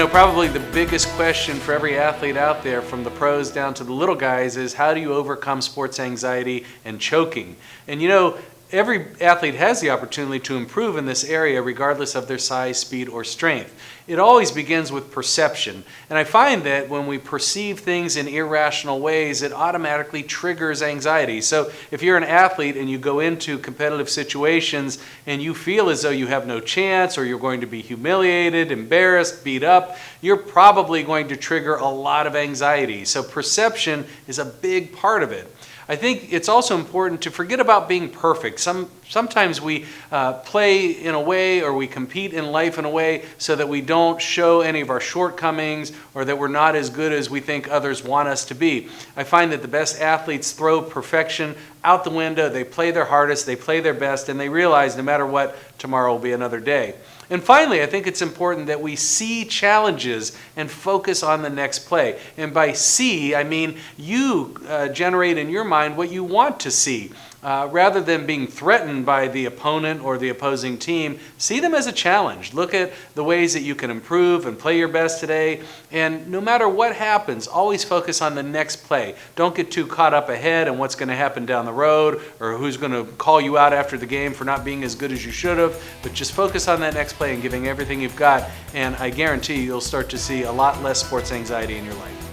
Probably the biggest question for every athlete out there, from the pros down to the little guys, is how do you overcome sports anxiety and choking? And every athlete has the opportunity to improve in this area regardless of their size, speed, or strength. It always begins with perception. And I find that when we perceive things in irrational ways, it automatically triggers anxiety. So if you're an athlete and you go into competitive situations and you feel as though you have no chance, or you're going to be humiliated, embarrassed, beat up, you're probably going to trigger a lot of anxiety. So perception is a big part of it. I think it's also important to forget about being perfect. Sometimes we play in a way, or we compete in life in a way so that we don't show any of our shortcomings, or that we're not as good as we think others want us to be. I find that the best athletes throw perfection out the window. They play their hardest, they play their best, and they realize no matter what, tomorrow will be another day. And finally, I think it's important that we see challenges and focus on the next play. And by see, I mean you generate in your mind what you want to see. Rather than being threatened by the opponent or the opposing team, see them as a challenge. Look at the ways that you can improve and play your best today. And no matter what happens, always focus on the next play. Don't get too caught up ahead and what's going to happen down the road, or who's going to call you out after the game for not being as good as you should have. But just focus on that next play and giving everything you've got. And I guarantee you'll start to see a lot less sports anxiety in your life.